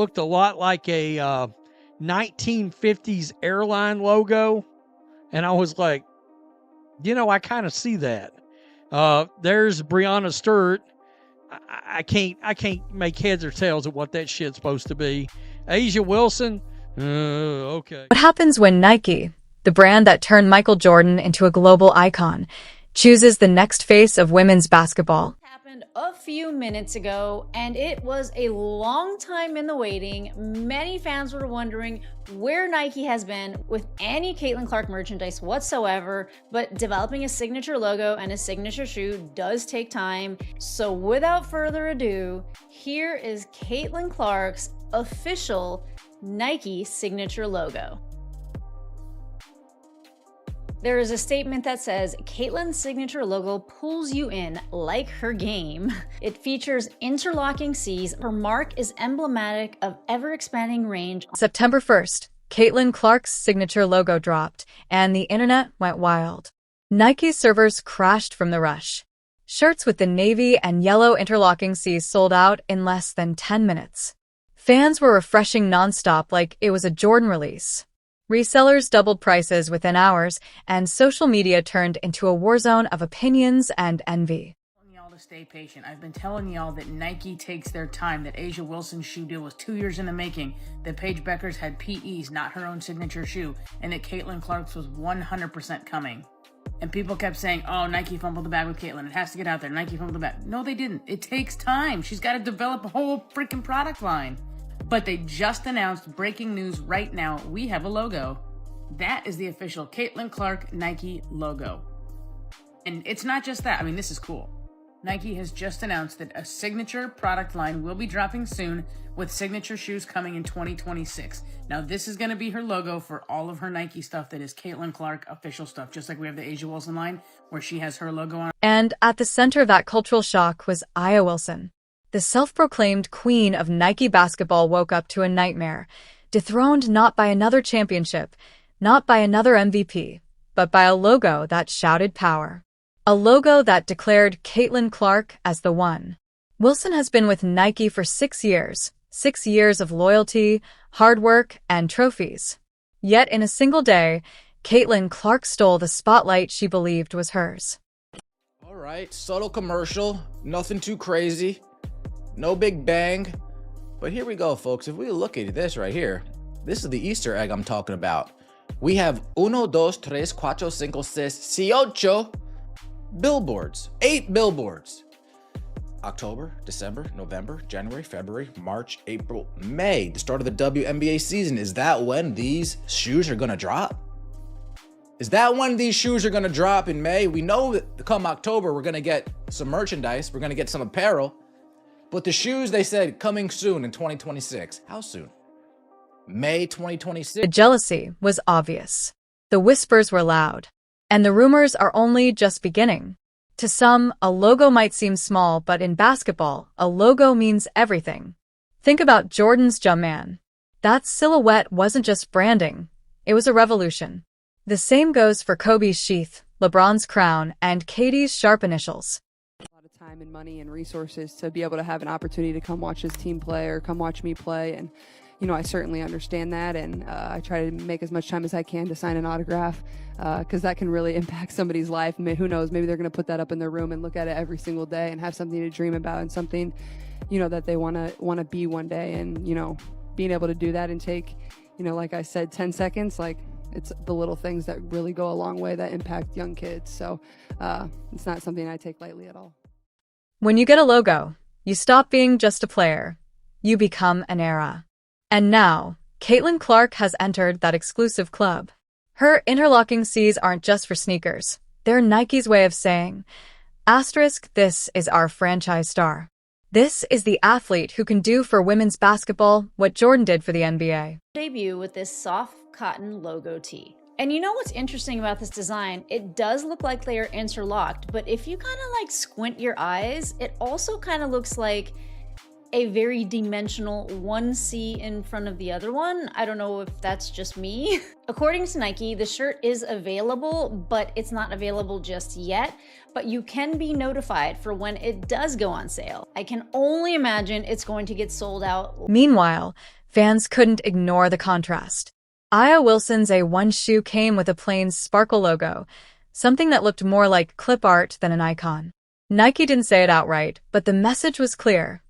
Looked a lot like a 1950s airline logo. And I was like, I kind of see that. There's Breonna Stewart. I can't make heads or tails of what that shit's supposed to be. Asia Wilson. Okay. What happens when Nike, the brand that turned Michael Jordan into a global icon, chooses the next face of women's basketball? Happened a few minutes ago, and it was a long time in the waiting. Many fans were wondering where Nike has been with any Caitlin Clark merchandise whatsoever, but developing a signature logo and a signature shoe does take time. So without further ado, here is Caitlin Clark's official Nike signature logo. There is a statement that says, Caitlin's signature logo pulls you in like her game. It features interlocking C's. Her mark is emblematic of ever-expanding range. September 1st, Caitlin Clark's signature logo dropped, and the internet went wild. Nike servers crashed from the rush. Shirts with the navy and yellow interlocking C's sold out in less than 10 minutes. Fans were refreshing nonstop like it was a Jordan release. Resellers doubled prices within hours, and social media turned into a war zone of opinions and envy. Y'all to stay patient. I've been telling y'all that Nike takes their time, that Asia Wilson's shoe deal was 2 years in the making, that Paige Beckers had PEs, not her own signature shoe, and that Caitlin Clark's was 100% coming. And people kept saying, oh, Nike fumbled the bag with Caitlin. It has to get out there. Nike fumbled the bag. No, they didn't. It takes time. She's got to develop a whole freaking product line. But they just announced, breaking news right now, we have a logo. That is the official Caitlin Clark Nike logo. And it's not just that. I mean, this is cool. Nike has just announced that a signature product line will be dropping soon with signature shoes coming in 2026. Now, this is going to be her logo for all of her Nike stuff that is Caitlin Clark official stuff, just like we have the Asia Wilson line where she has her logo on. And at the center of that cultural shock was Aya Wilson. The self-proclaimed queen of Nike basketball woke up to a nightmare, dethroned not by another championship, not by another MVP, but by a logo that shouted power. A logo that declared Caitlin Clark as the one. Wilson has been with Nike for 6 years, 6 years of loyalty, hard work, and trophies. Yet in a single day, Caitlin Clark stole the spotlight she believed was hers. All right, subtle commercial, nothing too crazy. No big bang, but here we go, folks. If we look at this right here, this is the Easter egg I'm talking about. We have 1, 2, 3, 4, 5, 6, 8 billboards, 8 billboards. October, December, November, January, February, March, April, May, the start of the WNBA season. Is that when these shoes are gonna drop? Is that when these shoes are gonna drop in May? We know that come October, we're gonna get some merchandise, we're gonna get some apparel. But the shoes, they said, coming soon in 2026. How soon? May 2026? The jealousy was obvious. The whispers were loud. And the rumors are only just beginning. To some, a logo might seem small, but in basketball, a logo means everything. Think about Jordan's Jumpman. That silhouette wasn't just branding. It was a revolution. The same goes for Kobe's sheath, LeBron's crown, and Katie's sharp initials. Time and money and resources to be able to have an opportunity to come watch his team play or come watch me play. And, I certainly understand that. And I try to make as much time as I can to sign an autograph because that can really impact somebody's life. I mean, who knows, maybe they're going to put that up in their room and look at it every single day and have something to dream about and something, that they want to be one day. And, being able to do that and take, like I said, 10 seconds, like it's the little things that really go a long way that impact young kids. So it's not something I take lightly at all. When you get a logo, you stop being just a player. You become an era. And now, Caitlin Clark has entered that exclusive club. Her interlocking C's aren't just for sneakers. They're Nike's way of saying, this is our franchise star. This is the athlete who can do for women's basketball what Jordan did for the NBA. Debut with this soft cotton logo tee. And you know what's interesting about this design? It does look like they are interlocked, but if you kind of like squint your eyes, it also kind of looks like a very dimensional one C in front of the other one. I don't know if that's just me. According to Nike, the shirt is available, but it's not available just yet. But you can be notified for when it does go on sale. I can only imagine it's going to get sold out. Meanwhile, fans couldn't ignore the contrast. Aya Wilson's A1 shoe came with a plain sparkle logo, something that looked more like clip art than an icon. Nike didn't say it outright, but the message was clear.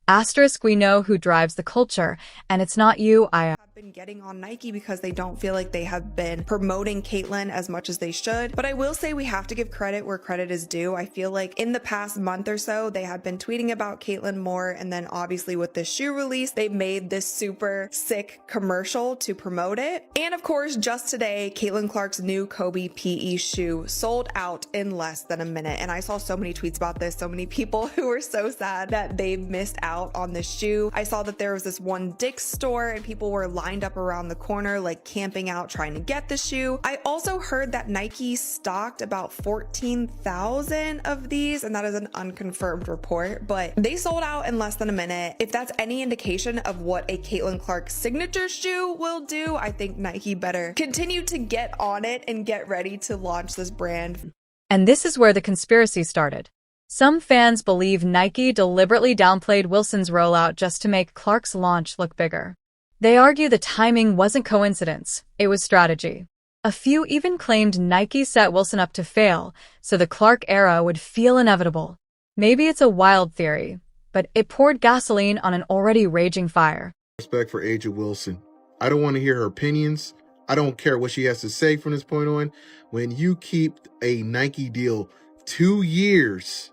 Asterisk, we know who drives the culture, and it's not you, Aya. Been getting on Nike because they don't feel like they have been promoting Caitlyn as much as they should. But I will say we have to give credit where credit is due. I feel like in the past month or so, they have been tweeting about Caitlyn more. And then obviously with this shoe release, they made this super sick commercial to promote it. And of course, just today, Caitlyn Clark's new Kobe PE shoe sold out in less than a minute. And I saw so many tweets about this, so many people who were so sad that they missed out on this shoe. I saw that there was this one Dick's store and people were lined up around the corner, like camping out, trying to get the shoe. I also heard that Nike stocked about 14,000 of these, and that is an unconfirmed report, but they sold out in less than a minute. If that's any indication of what a Caitlyn Clark signature shoe will do, I think Nike better continue to get on it and get ready to launch this brand. And this is where the conspiracy started. Some fans believe Nike deliberately downplayed Wilson's rollout just to make Clark's launch look bigger. They argue the timing wasn't coincidence, it was strategy. A few even claimed Nike set Wilson up to fail, so the Clark era would feel inevitable. Maybe it's a wild theory, but it poured gasoline on an already raging fire. Respect for A'ja Wilson. I don't want to hear her opinions. I don't care what she has to say from this point on. When you keep a Nike deal 2 years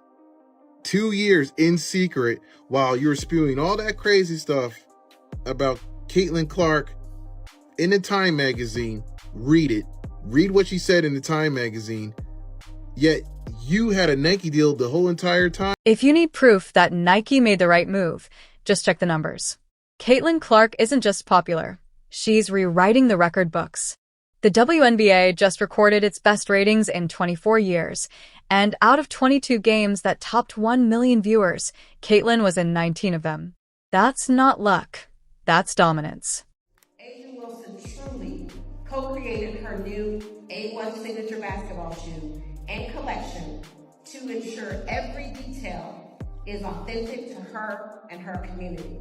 in secret while you're spewing all that crazy stuff about Caitlyn Clark in the Time magazine, read it. Read what she said in the Time magazine. Yet you had a Nike deal the whole entire time. If you need proof that Nike made the right move, just check the numbers. Caitlyn Clark isn't just popular. She's rewriting the record books. The WNBA just recorded its best ratings in 24 years, and out of 22 games that topped 1 million viewers, Caitlyn was in 19 of them. That's not luck. That's dominance. A'ja Wilson truly co-created her new A1 signature basketball shoe and collection to ensure every detail is authentic to her and her community.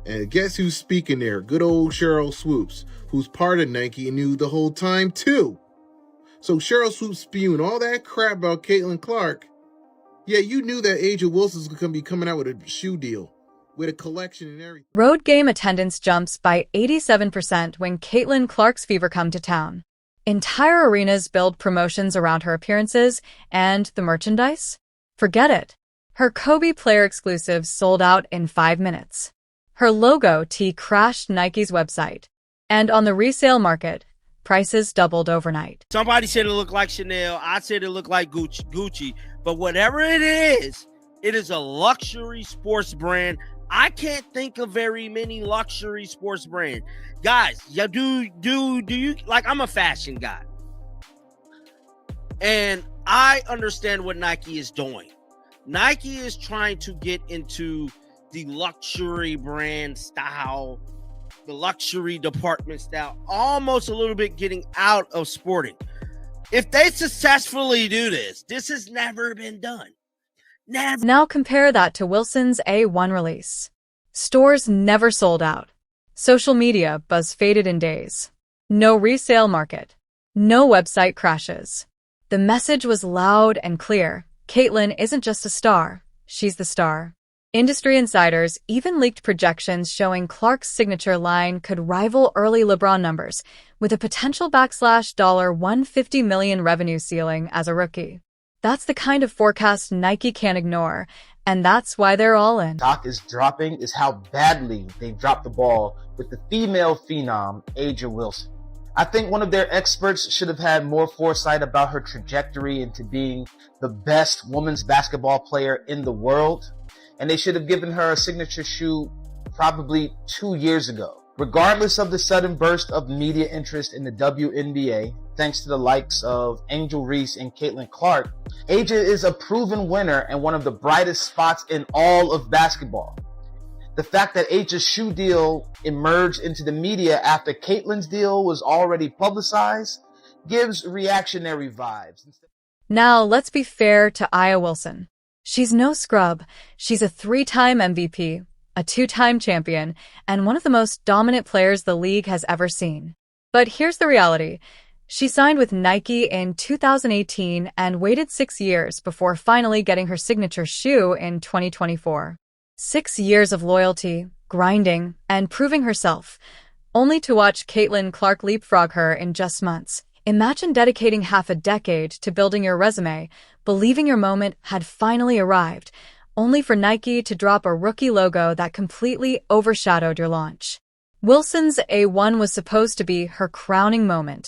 And guess who's speaking there? Good old Cheryl Swoops, who's part of Nike and knew the whole time too. So Cheryl Swoops spewing all that crap about Caitlyn Clark. Yeah, you knew that A'ja Wilson's going to be coming out with a shoe deal, with a collection and everything. Road game attendance jumps by 87% when Caitlyn Clark's fever come to town. Entire arenas build promotions around her appearances and the merchandise. Forget it. Her Kobe player exclusives sold out in 5 minutes. Her logo tee crashed Nike's website. And on the resale market, prices doubled overnight. Somebody said it looked like Chanel. I said it looked like Gucci. But whatever it is a luxury sports brand. I can't think of very many luxury sports brands. Guys, yeah, do you, like, I'm a fashion guy. And I understand what Nike is doing. Nike is trying to get into the luxury brand style, the luxury department style, almost a little bit getting out of sporting. If they successfully do this, this has never been done. Never. Now compare that to Wilson's A1 release. Stores never sold out. Social media buzz faded in days. No resale market. No website crashes. The message was loud and clear. Caitlyn isn't just a star, she's the star. Industry insiders even leaked projections showing Clark's signature line could rival early LeBron numbers, with a potential $150 million revenue ceiling as a rookie. That's the kind of forecast Nike can't ignore, and that's why they're all in. Stock is dropping is how badly they dropped the ball with the female phenom, A'ja Wilson. I think one of their experts should have had more foresight about her trajectory into being the best women's basketball player in the world, and they should have given her a signature shoe probably 2 years ago. Regardless of the sudden burst of media interest in the WNBA, thanks to the likes of Angel Reese and Caitlyn Clark, A'ja is a proven winner and one of the brightest spots in all of basketball. The fact that Aja's shoe deal emerged into the media after Caitlyn's deal was already publicized gives reactionary vibes. Now, let's be fair to Aya Wilson. She's no scrub. She's a 3-time MVP, a 2-time champion, and one of the most dominant players the league has ever seen. But here's the reality. She signed with Nike in 2018 and waited 6 years before finally getting her signature shoe in 2024. 6 years of loyalty, grinding, and proving herself, only to watch Caitlin Clark leapfrog her in just months. Imagine dedicating half a decade to building your resume, believing your moment had finally arrived, only for Nike to drop a rookie logo that completely overshadowed your launch. Wilson's A1 was supposed to be her crowning moment,